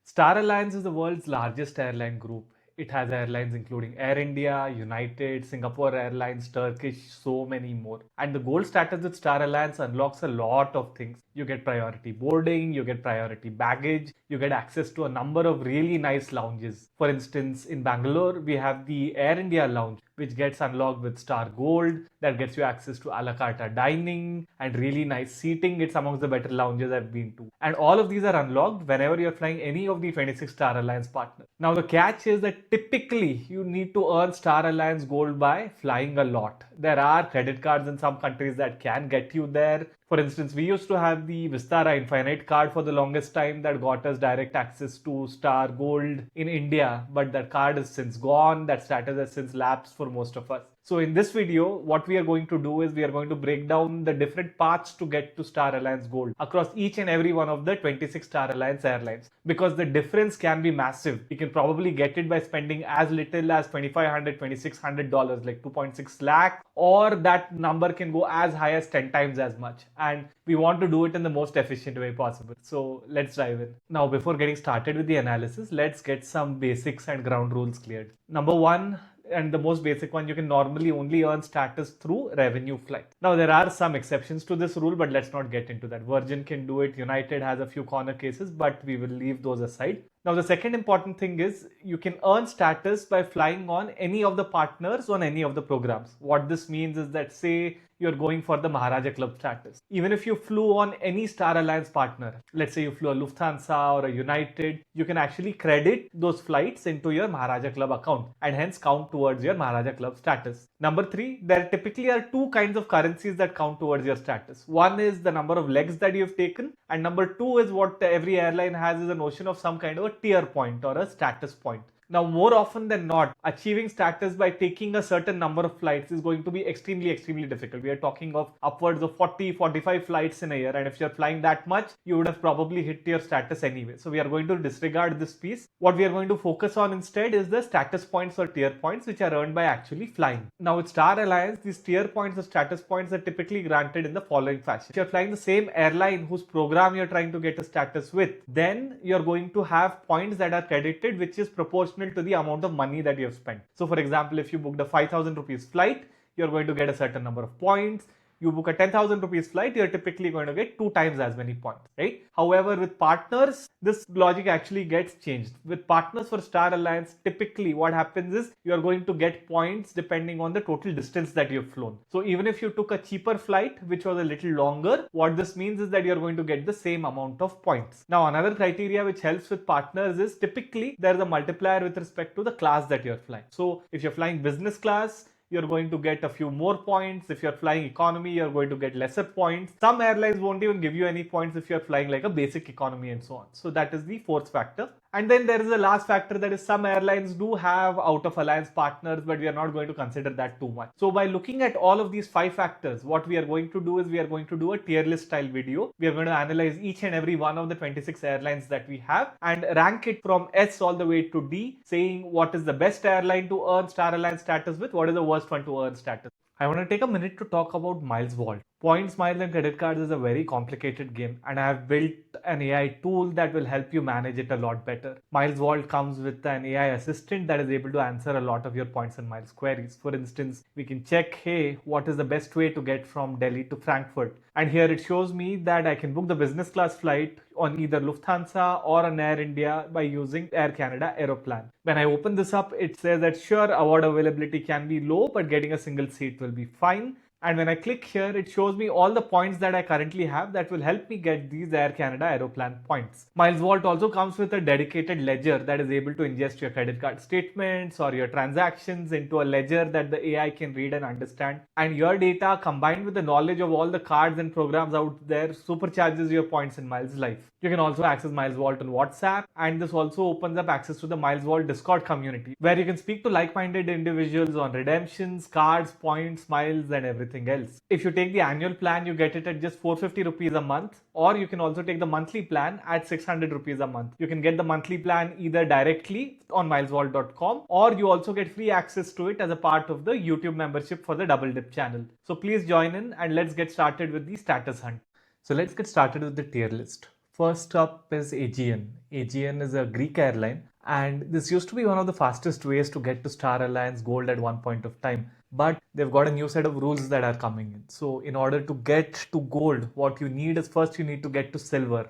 Star Alliance is the world's largest airline group. It has airlines including Air India, United, Singapore Airlines, Turkish, so many more. And the gold status with Star Alliance unlocks a lot of things. You get priority boarding, you get priority baggage, you get access to a number of really nice lounges. For instance, in Bangalore, we have the Air India lounge, which gets unlocked with Star Gold, that gets you access to a la carte dining and really nice seating. It's amongst the better lounges I've been to. And all of these are unlocked whenever you're flying any of the 26 Star Alliance partners. Now, the catch is that typically you need to earn Star Alliance Gold by flying a lot. There are credit cards in some countries that can get you there. For instance, we used to have the Vistara Infinite card for the longest time that got us direct access to Star Gold in India, but that card is since gone. That status has since lapsed for most of us. So in this video, what we are going to do is we are going to break down the different paths to get to Star Alliance Gold across each and every one of the 26 Star Alliance airlines, because the difference can be massive. You can probably get it by spending as little as $2,500, $2,600, like 2.6 lakh, or that number can go as high as 10 times as much. And we want to do it in the most efficient way possible. So let's dive in. Now, before getting started with the analysis, let's get some basics and ground rules cleared. Number one, and the most basic one, you can normally only earn status through revenue flight. Now, there are some exceptions to this rule, but let's not get into that. Virgin can do it, United has a few corner cases, but we will leave those aside. Now, the second important thing is you can earn status by flying on any of the partners on any of the programs. What this means is that, say, you're going for the Maharaja Club status. Even if you flew on any Star Alliance partner, let's say you flew a Lufthansa or a United, you can actually credit those flights into your Maharaja Club account and hence count towards your Maharaja Club status. Number three, there typically are two kinds of currencies that count towards your status. One is the number of legs that you've taken, and number two is what every airline has, is a notion of some kind of a tier point or a status point. Now, more often than not, achieving status by taking a certain number of flights is going to be extremely difficult. We are talking of upwards of 40, 45 flights in a year. And if you're flying that much, you would have probably hit your status anyway. So we are going to disregard this piece. What we are going to focus on instead is the status points or tier points, which are earned by actually flying. Now, with Star Alliance, these tier points or status points are typically granted in the following fashion. If you're flying the same airline whose program you're trying to get a status with, then you're going to have points that are credited, which is proportional to the amount of money that you have spent. So for example, if you booked a 5,000 rupees flight, you're going to get a certain number of points. You book a 10,000 rupees flight, you're typically going to get 2 times as many points, right? However, with partners, this logic actually gets changed. With partners for Star Alliance, typically what happens is you're going to get points depending on the total distance that you've flown. So even if you took a cheaper flight, which was a little longer, what this means is that you're going to get the same amount of points. Now, another criteria which helps with partners is typically there's a multiplier with respect to the class that you're flying. So if you're flying business class, you're going to get a few more points. If you're flying economy, you're going to get lesser points. Some airlines won't even give you any points if you're flying like a basic economy and so on. So that is the fourth factor. And then there is a last factor, that is some airlines do have out of alliance partners, but we are not going to consider that too much. So by looking at all of these 5 factors, what we are going to do is we are going to do a tier list style video. We are going to analyze each and every one of the 26 airlines that we have and rank it from S all the way to D, saying what is the best airline to earn Star Alliance status with, what is the worst one to earn status. I want to take a minute to talk about Miles Vault. Points, miles and credit cards is a very complicated game, and I have built an AI tool that will help you manage it a lot better. Miles Vault comes with an AI assistant that is able to answer a lot of your points and miles queries. For instance, we can check, hey, what is the best way to get from Delhi to Frankfurt? And here it shows me that I can book the business class flight on either Lufthansa or an Air India by using Air Canada Aeroplan. When I open this up, it says that sure, award availability can be low, but getting a single seat will be fine. And when I click here, it shows me all the points that I currently have that will help me get these Air Canada Aeroplan points. Miles Vault also comes with a dedicated ledger that is able to ingest your credit card statements or your transactions into a ledger that the AI can read and understand. And your data combined with the knowledge of all the cards and programs out there supercharges your points in Miles life. You can also access Miles Vault on WhatsApp, and this also opens up access to the Miles Vault Discord community, where you can speak to like-minded individuals on redemptions, cards, points, miles, and everything else. If you take the annual plan, you get it at just 450 rupees a month, or you can also take the monthly plan at 600 rupees a month. You can get the monthly plan either directly on milesvault.com, or you also get free access to it as a part of the YouTube membership for the Double Dip channel. So please join in and let's get started with the status hunt. So let's get started with the tier list. First up is Aegean. Aegean is a Greek airline, and this used to be one of the fastest ways to get to Star Alliance Gold at one point of time. But they've got a new set of rules that are coming in. So, in order to get to gold, what you need is first you need to get to silver,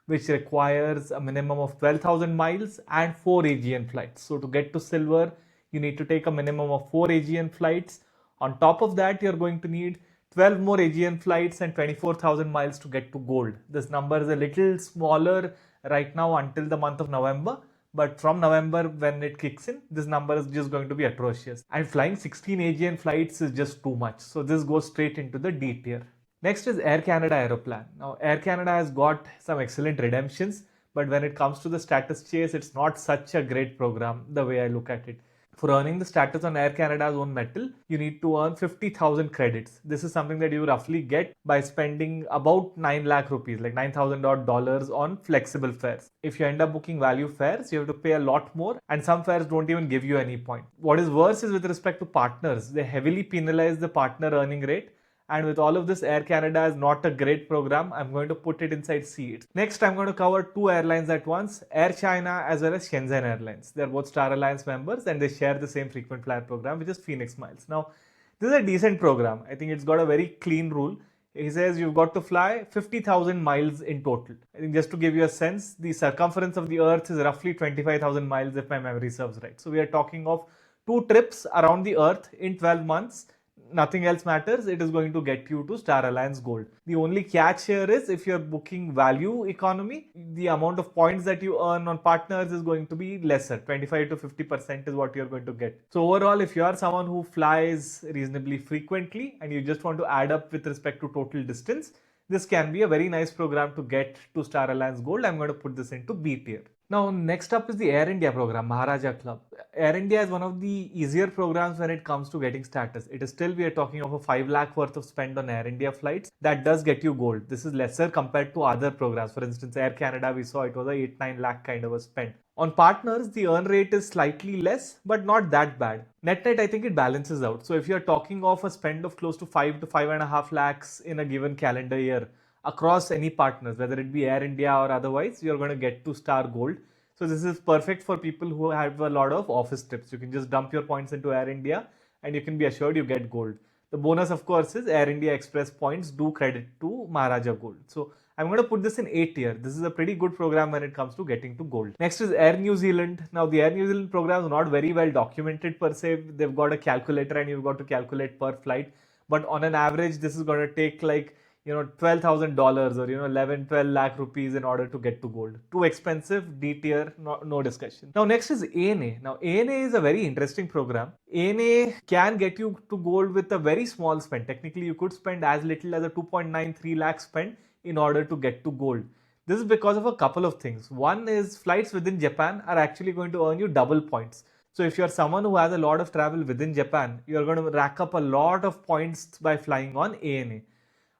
which requires a minimum of 12,000 miles and 4 Aegean flights. So, to get to silver, you need to take a minimum of 4 Aegean flights. On top of that, you're going to need 12 more Aegean flights and 24,000 miles to get to gold. This number is a little smaller right now until the month of November, but from November when it kicks in, this number is just going to be atrocious. And flying 16 Aegean flights is just too much. So this goes straight into the D tier. Next is Air Canada Aeroplan. Now, Air Canada has got some excellent redemptions, but when it comes to the status chase, it's not such a great program the way I look at it. For earning the status on Air Canada's own metal, you need to earn 50,000 credits. This is something that you roughly get by spending about 9 lakh rupees, like $9,000 on flexible fares. If you end up booking value fares, you have to pay a lot more, and some fares don't even give you any point. What is worse is with respect to partners, they heavily penalize the partner earning rate. And with all of this, Air Canada is not a great program. I'm going to put it inside C. Next, I'm going to cover two airlines at once, Air China as well as Shenzhen Airlines. They're both Star Alliance members and they share the same frequent flyer program, which is Phoenix Miles. Now, this is a decent program. I think it's got a very clean rule. He says you've got to fly 50,000 miles in total. I think just to give you a sense, the circumference of the Earth is roughly 25,000 miles if my memory serves right. So we are talking of 2 trips around the Earth in 12 months. Nothing else matters. It is going to get you to Star Alliance Gold. The only catch here is if you're booking value economy, the amount of points that you earn on partners is going to be lesser. 25 to 50% is what you're going to get. So overall, if you are someone who flies reasonably frequently and you just want to add up with respect to total distance, this can be a very nice program to get to Star Alliance Gold. I'm going to put this into B tier. Now, next up is the Air India program, Maharaja Club. Air India is one of the easier programs when it comes to getting status. It is still, we are talking of a 5 lakh worth of spend on Air India flights. That does get you gold. This is lesser compared to other programs. For instance, Air Canada, we saw it was a 8-9 lakh kind of a spend. On partners, the earn rate is slightly less, but not that bad. Net, I think it balances out. So if you're talking of a spend of close to 5 to 5.5 lakhs in a given calendar year, across any partners, whether it be Air India or otherwise, you're going to get to Star Gold. So this is perfect for people who have a lot of office trips. You can just dump your points into Air India and you can be assured you get gold. The bonus, of course, is Air India Express points do credit to Maharaja Gold. So I'm going to put this in A tier. This is a pretty good program when it comes to getting to gold. Next is Air New Zealand. Now the Air New Zealand program is not very well documented per se. They've got a calculator and you've got to calculate per flight. But on an average, this is going to take like $12,000 or 11-12 lakh rupees in order to get to gold. Too expensive, D tier, no discussion. Now next is ANA. Now ANA is a very interesting program. ANA can get you to gold with a very small spend. Technically, you could spend as little as a 2.93 lakh spend in order to get to gold. This is because of a couple of things. One is flights within Japan are actually going to earn you double points. So if you're someone who has a lot of travel within Japan, you're going to rack up a lot of points by flying on ANA.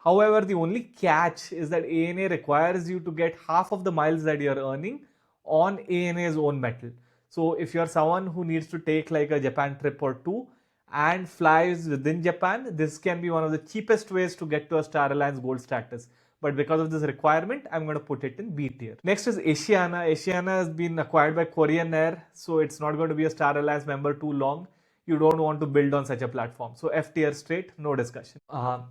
However, the only catch is that ANA requires you to get half of the miles that you're earning on ANA's own metal. So if you're someone who needs to take like a Japan trip or two and flies within Japan, this can be one of the cheapest ways to get to a Star Alliance Gold status. But because of this requirement, I'm going to put it in B tier. Next is Asiana. Asiana has been acquired by Korean Air, so it's not going to be a Star Alliance member too long. You don't want to build on such a platform. So F tier straight, no discussion.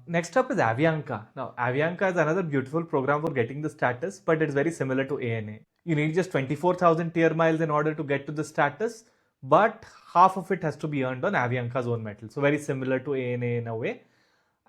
Next up is Avianca. Now, Avianca is another beautiful program for getting the status, but it's very similar to ANA. You need just 24,000 tier miles in order to get to the status, but half of it has to be earned on Avianca's own metal. So very similar to ANA in a way.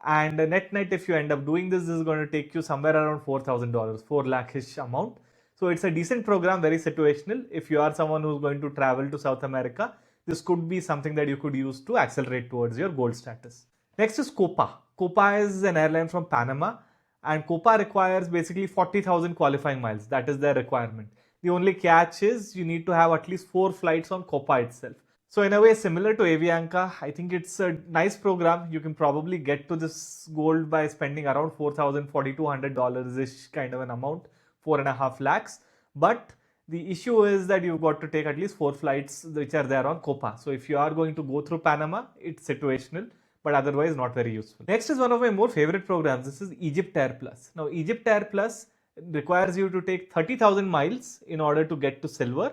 And net, if you end up doing this, this is going to take you somewhere around $4,000, 4 lakh-ish amount. So it's a decent program, very situational. If you are someone who's going to travel to South America, this could be something that you could use to accelerate towards your gold status. Next is Copa. Copa is an airline from Panama, and Copa requires basically 40,000 qualifying miles. That is their requirement. The only catch is you need to have at least 4 flights on Copa itself. So in a way similar to Avianca, I think it's a nice program. You can probably get to this gold by spending around $4,000, $4,200-ish kind of an amount, 4.5 lakhs. But the issue is that you've got to take at least 4 flights which are there on Copa. So if you are going to go through Panama, it's situational, but otherwise not very useful. Next is one of my more favorite programs. This is EGYPTAIR Plus. Now EGYPTAIR Plus requires you to take 30,000 miles in order to get to silver,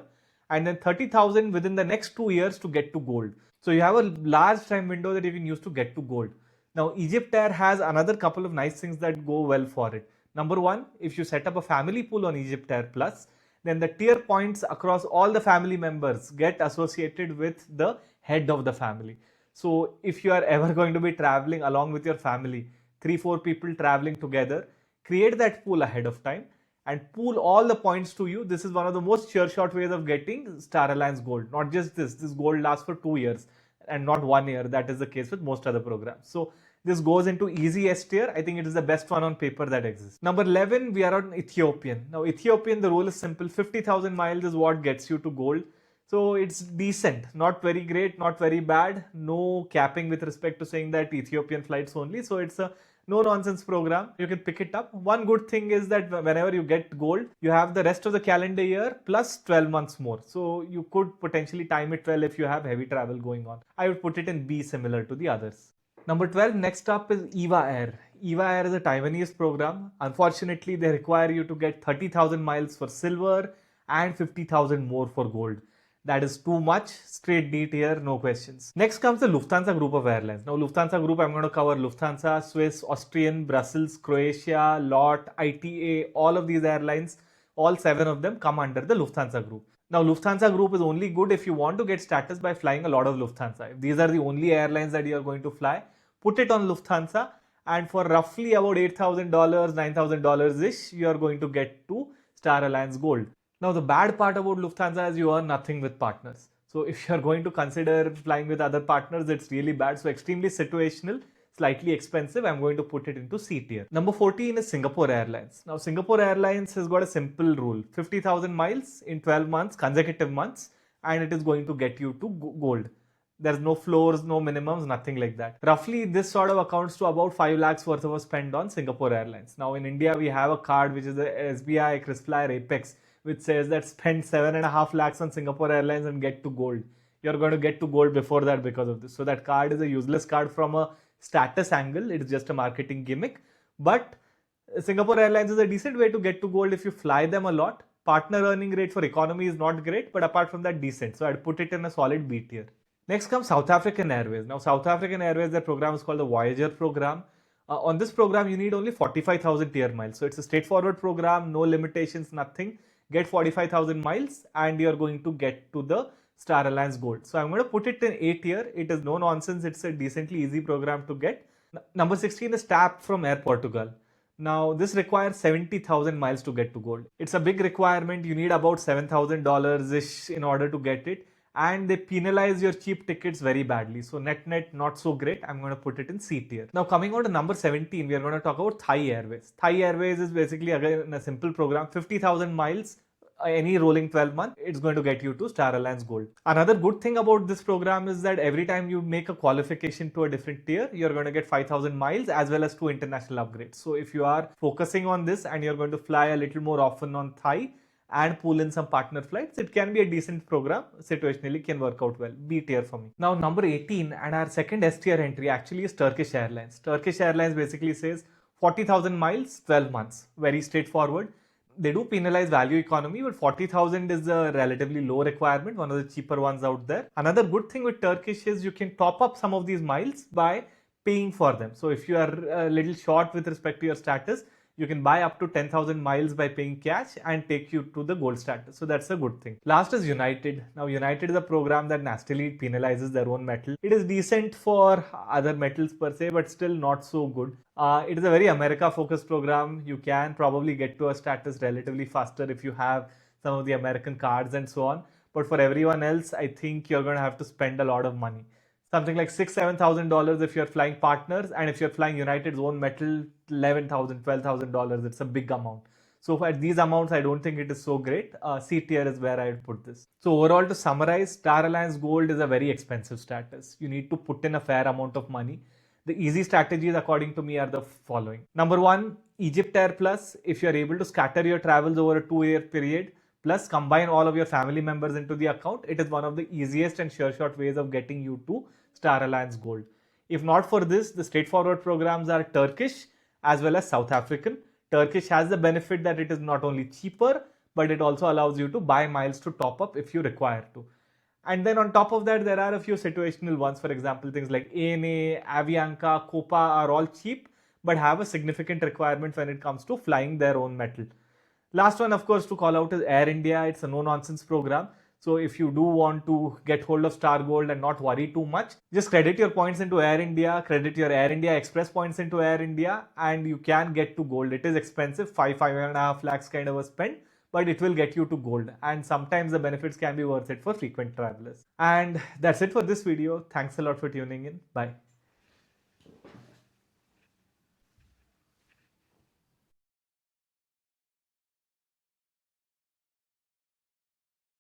and then 30,000 within the next 2 years to get to gold. So you have a large time window that you can use to get to gold. Now, EGYPTAIR has another couple of nice things that go well for it. Number one, if you set up a family pool on EGYPTAIR Plus, then the tier points across all the family members get associated with the head of the family. So if you are ever going to be traveling along with your family, 3-4 people traveling together, create that pool ahead of time and pool all the points to you. This is one of the most sure shot ways of getting Star Alliance Gold. Not just this gold lasts for 2 years and not 1 year. That is the case with most other programs. So this goes into easy S tier. I think it is the best one on paper that exists. Number 11, we are on Ethiopian. Now Ethiopian, the rule is simple. 50,000 miles is what gets you to gold. So it's decent, not very great, not very bad. No capping with respect to saying that Ethiopian flights only. So it's a no nonsense program. You can pick it up. One good thing is that whenever you get gold, you have the rest of the calendar year plus 12 months more. So you could potentially time it well if you have heavy travel going on. I would put it in B, similar to the others. Number 12, next up is EGYPTAIR. EGYPTAIR is a Taiwanese program. Unfortunately, they require you to get 30,000 miles for silver and 50,000 more for gold. That is too much. Straight D tier, no questions. Next comes the Lufthansa group of airlines. Now, Lufthansa group, I'm going to cover Lufthansa, Swiss, Austrian, Brussels, Croatia, LOT, ITA, all of these airlines, all 7 of them come under the Lufthansa group. Now, Lufthansa group is only good if you want to get status by flying a lot of Lufthansa. If these are the only airlines that you are going to fly, put it on Lufthansa, and for roughly about $8,000, $9,000-ish, you are going to get to Star Alliance Gold. Now, the bad part about Lufthansa is you earn nothing with partners. So if you're going to consider flying with other partners, it's really bad. So extremely situational, slightly expensive. I'm going to put it into C tier. Number 14 is Singapore Airlines. Now, Singapore Airlines has got a simple rule. 50,000 miles in 12 months, consecutive months, and it is going to get you to gold. There's no floors, no minimums, nothing like that. Roughly, this sort of accounts to about 5 lakhs worth of a spend on Singapore Airlines. Now, in India, we have a card which is the SBI KrisFlyer Apex, which says that spend 7.5 lakhs on Singapore Airlines and get to gold. You're going to get to gold before that because of this. So that card is a useless card from a status angle. It's just a marketing gimmick. But Singapore Airlines is a decent way to get to gold if you fly them a lot. Partner earning rate for economy is not great, but apart from that, decent. So I'd put it in a solid B tier. Next comes South African Airways. Now, South African Airways, their program is called the Voyager program. On this program, you need only 45,000 tier miles. So it's a straightforward program, no limitations, nothing. Get 45,000 miles and you're going to get to the Star Alliance Gold. So I'm going to put it in A tier. It is no nonsense. It's a decently easy program to get. Number 16 is TAP from Air Portugal. Now, this requires 70,000 miles to get to gold. It's a big requirement. You need about $7,000-ish in order to get it. And they penalize your cheap tickets very badly. So net not so great. I'm going to put it in C tier. Now coming on to number 17, we are going to talk about Thai Airways. Thai Airways is basically again a simple program. 50,000 miles, any rolling 12 months, it's going to get you to Star Alliance Gold. Another good thing about this program is that every time you make a qualification to a different tier, you're going to get 5,000 miles as well as 2 international upgrades. So if you are focusing on this and you're going to fly a little more often on Thai, and pull in some partner flights, it can be a decent program. Situationally can work out well. B tier for me. Now number 18 and our second S tier entry actually is Turkish Airlines. Turkish Airlines basically says 40,000 miles, 12 months. Very straightforward. They do penalize value economy, but 40,000 is a relatively low requirement, one of the cheaper ones out there. Another good thing with Turkish is you can top up some of these miles by paying for them. So if you are a little short with respect to your status, you can buy up to 10,000 miles by paying cash and take you to the gold status. So that's a good thing. Last is United. Now United is a program that nastily penalizes their own metal. It is decent for other metals per se, but still not so good. It is a very America focused program. You can probably get to a status relatively faster if you have some of the American cards and so on. But for everyone else, I think you're going to have to spend a lot of money. Something like $6,000-7,000 if you're flying partners, and if you're flying United's own metal, $11,000-12,000. It's a big amount. So at these amounts, I don't think it is so great. C tier is where I would put this. So overall, to summarize, Star Alliance Gold is a very expensive status. You need to put in a fair amount of money. The easy strategies, according to me, are the following. Number 1, EGYPTAIR Plus. If you're able to scatter your travels over a 2-year period, plus combine all of your family members into the account, it is one of the easiest and sure shot ways of getting you to Star Alliance Gold. If not for this, the straightforward programs are Turkish as well as South African. Turkish has the benefit that it is not only cheaper, but it also allows you to buy miles to top up if you require to. And then on top of that, there are a few situational ones. For example, things like ANA, Avianca, Copa are all cheap, but have a significant requirement when it comes to flying their own metal. Last one, of course, to call out is Air India. It's a no-nonsense program. So if you do want to get hold of Star Gold and not worry too much, just credit your points into Air India, credit your Air India Express points into Air India, and you can get to gold. It is expensive, 5.5 lakhs kind of a spend, but it will get you to gold. And sometimes the benefits can be worth it for frequent travelers. And that's it for this video. Thanks a lot for tuning in. Bye.